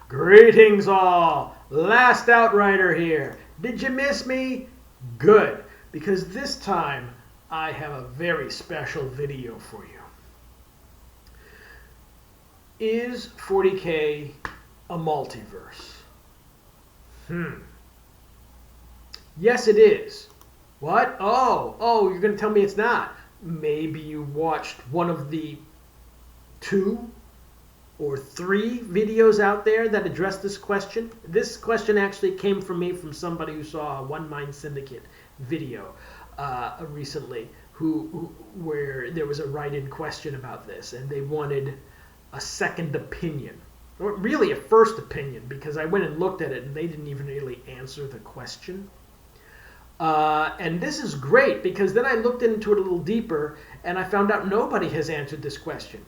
Greetings all. Last Outrider here. Did you miss me? Good, because this time I have a very special video for you. Is 40k a multiverse? Yes, it is. What? Oh, you're going to tell me it's not. Maybe you watched one of the 2 or 3 videos out there that address this question. This question actually came from me from somebody who saw a One Mind Syndicate video recently where there was a write-in question about this, and they wanted a second opinion, or really a first opinion, because I went and looked at it and they didn't even really answer the question. And this is great, because then I looked into it a little deeper and I found out nobody has answered this question.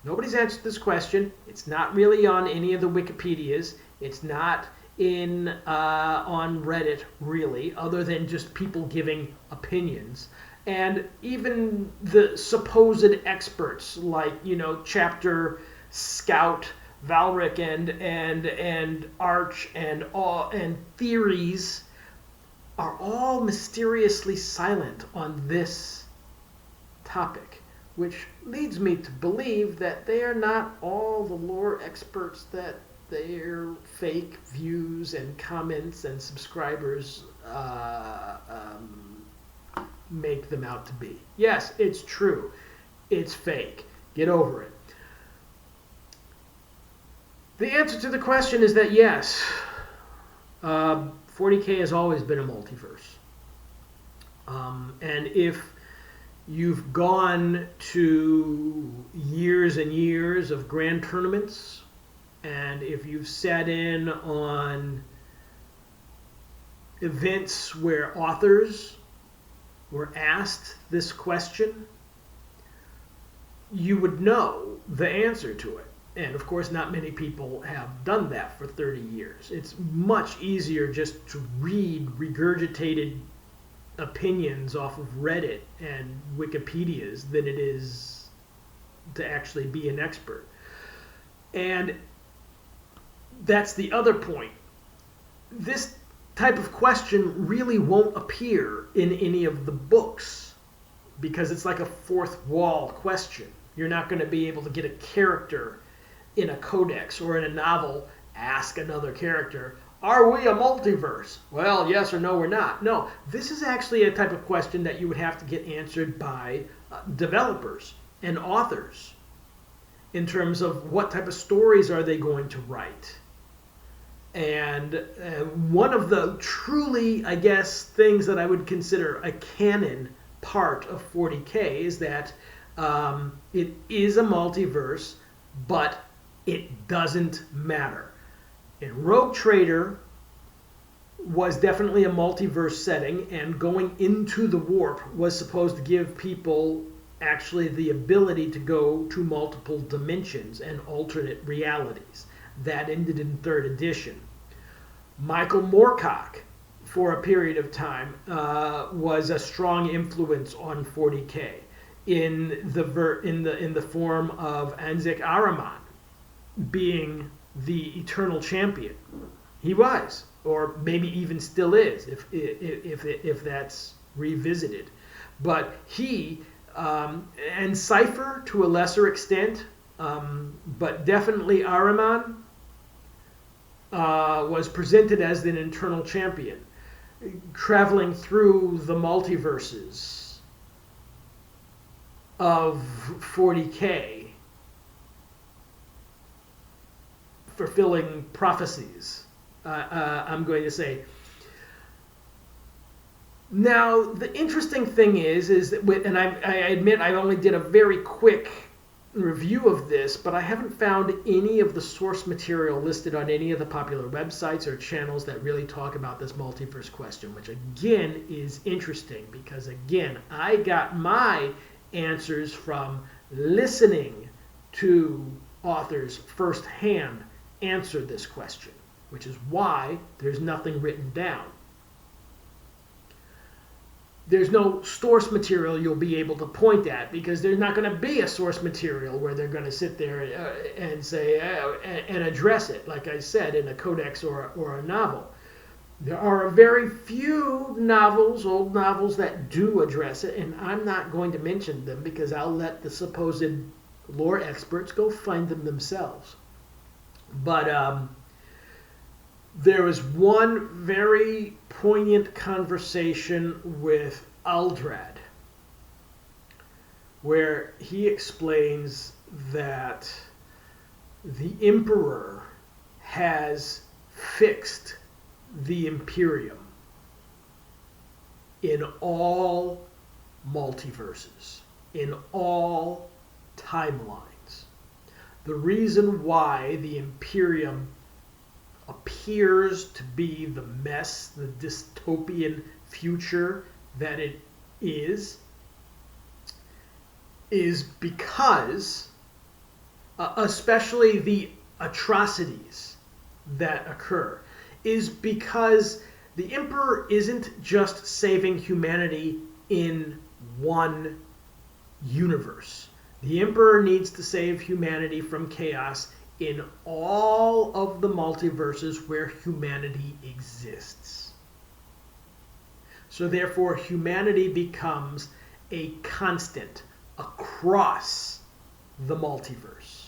Nobody's answered this question. It's not really on any of the Wikipedias. It's not on Reddit, really, other than just people giving opinions. And even the supposed experts, like, Chapter Scout, Valric, and Arch, and Theories, are all mysteriously silent on this topic, which leads me to believe that they are not all the lore experts that their fake views and comments and subscribers make them out to be. Yes, it's true. It's fake. Get over it. The answer to the question is that yes, 40k has always been a multiverse. And if you've gone to years and years of grand tournaments, and if you've sat in on events where authors were asked this question, you would know the answer to it. And of course, not many people have done that for 30 years. It's much easier just to read regurgitated opinions off of Reddit and Wikipedias than it is to actually be an expert. And that's the other point. This type of question really won't appear in any of the books, because it's like a fourth wall question. You're not going to be able to get a character in a codex or in a novel ask another character, are we a multiverse? Well, yes or no, we're not. No, this is actually a type of question that you would have to get answered by developers and authors in terms of what type of stories are they going to write. And one of the truly, I guess, things that I would consider a canon part of 40k is that it is a multiverse, but it doesn't matter. And Rogue Trader was definitely a multiverse setting, and going into the warp was supposed to give people actually the ability to go to multiple dimensions and alternate realities. That ended in 3rd edition. Michael Moorcock, for a period of time, was a strong influence on 40k in the form of Anzik Ahriman being the eternal champion. He was, or maybe even still is, if that's revisited. But he and Cypher to a lesser extent, but definitely Ahriman was presented as an eternal champion, traveling through the multiverses of 40k, fulfilling prophecies, I'm going to say. Now, the interesting thing is that, and I admit I only did a very quick review of this, but I haven't found any of the source material listed on any of the popular websites or channels that really talk about this multiverse question, which again is interesting, because again, I got my answers from listening to authors firsthand answer this question, which is why there's nothing written down. there's no source material you'll be able to point at, because there's not going to be a source material where they're going to sit there and say and address it, like I said, in a codex or a novel. There are very few novels, old novels, that do address it, and I'm not going to mention them because I'll let the supposed lore experts go find them themselves. But there was one very poignant conversation with Aldrad where he explains that the Emperor has fixed the Imperium in all multiverses, in all timelines. The reason why the Imperium appears to be the mess, the dystopian future that it is because, especially the atrocities that occur, is because the Emperor isn't just saving humanity in one universe. The Emperor needs to save humanity from chaos in all of the multiverses where humanity exists. So therefore, humanity becomes a constant across the multiverse.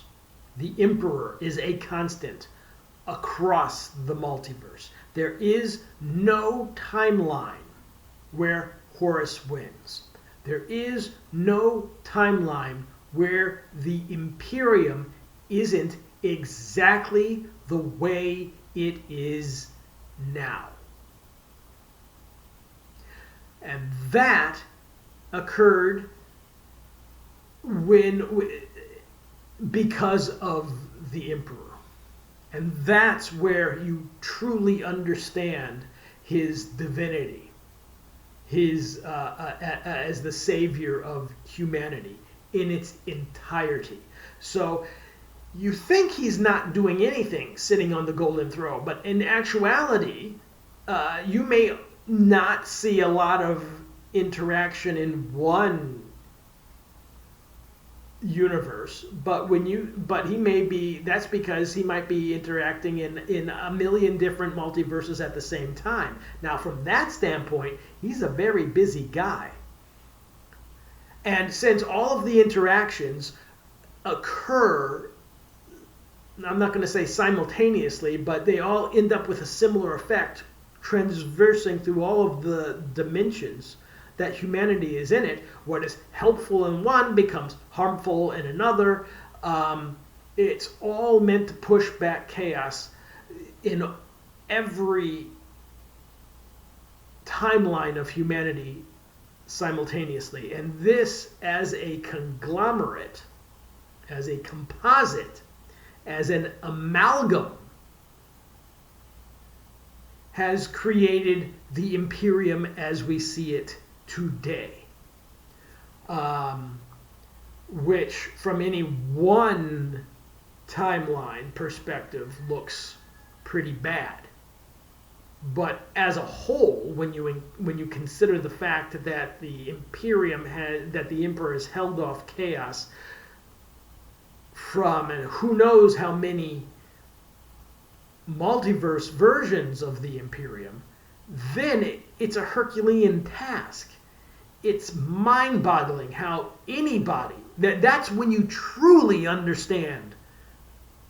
The Emperor is a constant across the multiverse. There is no timeline where Horus wins. There is no timeline where the Imperium isn't exactly the way it is now. And that occurred because of the Emperor. And that's where you truly understand his divinity, his as the savior of humanity in its entirety. So you think he's not doing anything sitting on the golden throne, but in actuality, you may not see a lot of interaction in one universe, but he may be, that's because he might be interacting in a million different multiverses at the same time. Now, from that standpoint, he's a very busy guy. And since all of the interactions occur, I'm not going to say simultaneously, but they all end up with a similar effect, transversing through all of the dimensions that humanity is in it. What is helpful in one becomes harmful in another. It's all meant to push back chaos in every timeline of humanity simultaneously. And this, as a conglomerate, as a composite, as an amalgam, has created the Imperium as we see it today. Which, from any one timeline perspective, looks pretty bad. But as a whole, when you consider the fact that the Emperor has held off chaos from, and who knows how many multiverse versions of the Imperium, then it's a Herculean task. It's mind-boggling how anybody, that's when you truly understand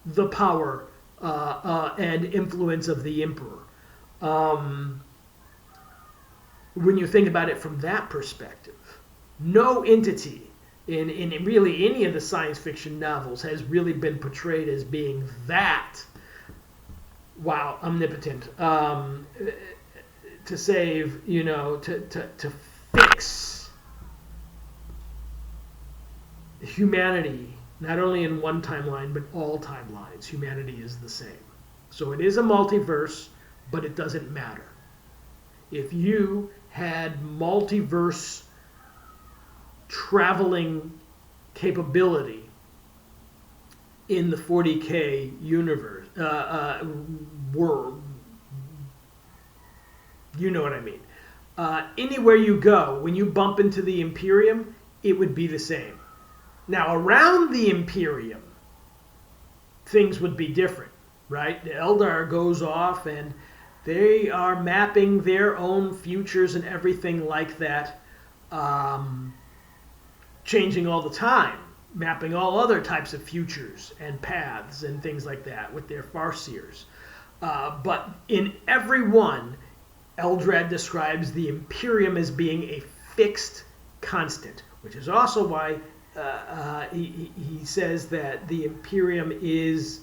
the power and influence of the Emperor. When you think about it from that perspective, no entity in really any of the science fiction novels has really been portrayed as being that, wow, omnipotent, to save, to fix humanity, not only in one timeline, but all timelines. Humanity is the same. So it is a multiverse, but it doesn't matter. If you had multiverse traveling capability in the 40k universe, world, you know what I mean. Anywhere you go, when you bump into the Imperium, it would be the same. Now, around the Imperium, things would be different, right? The Eldar goes off and they are mapping their own futures and everything like that, changing all the time, mapping all other types of futures and paths and things like that with their Farseers. But in every one, Eldrad describes the Imperium as being a fixed constant, which is also why he says that the Imperium is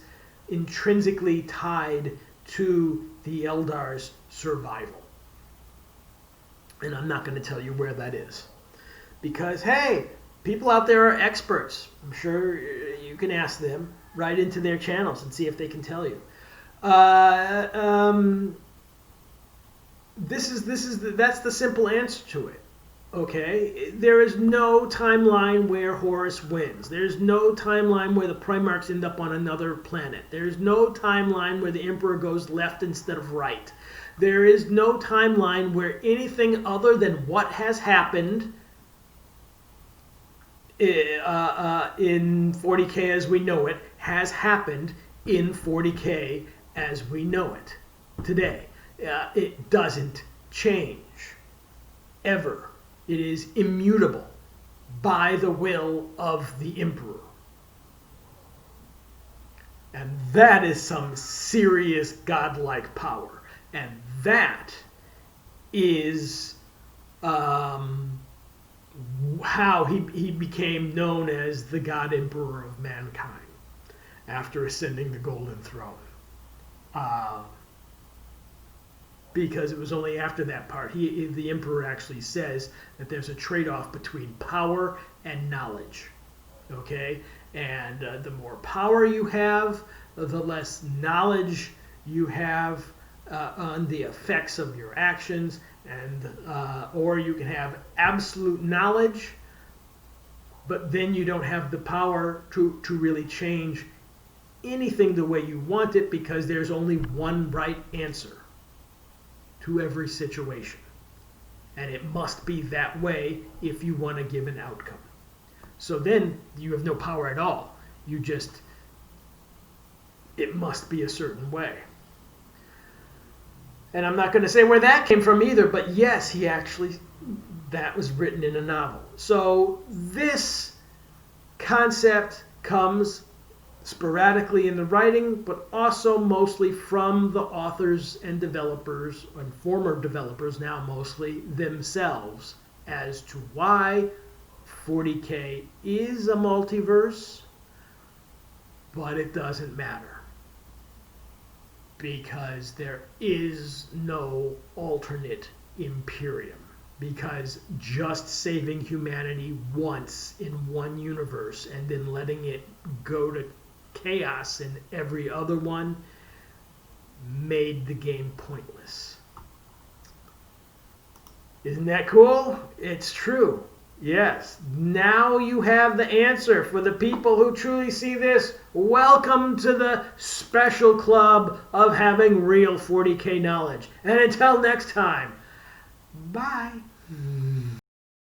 intrinsically tied to the Eldar's survival. And I'm not going to tell you where that is. Because, hey, people out there are experts. I'm sure you can ask them, right into their channels and see if they can tell you. That's the simple answer to it. Okay, there is no timeline where Horus wins. There's no timeline where the Primarchs end up on another planet. There's no timeline where the Emperor goes left instead of right. There is no timeline where anything other than what has happened in 40k as we know it has happened in 40k as we know it today. It doesn't change ever. It is immutable by the will of the Emperor. And that is some serious godlike power. And that is how he became known as the God Emperor of mankind after ascending the Golden Throne. Because it was only after that part. The Emperor actually says that there's a trade-off between power and knowledge. Okay? And the more power you have, the less knowledge you have on the effects of your actions. And or you can have absolute knowledge, but then you don't have the power to really change anything the way you want it, because there's only one right answer to every situation. And it must be that way if you want to give an outcome. So then you have no power at all. It must be a certain way. And I'm not going to say where that came from either, but yes, that was written in a novel. So this concept comes sporadically in the writing, but also mostly from the authors and developers, and former developers now mostly, themselves, as to why 40k is a multiverse, but it doesn't matter. Because there is no alternate Imperium. Because just saving humanity once in one universe and then letting it go to chaos in every other one made the game pointless. Isn't that cool? It's true. Yes. Now you have the answer for the people who truly see this. Welcome to the special club of having real 40k knowledge. And until next time, bye.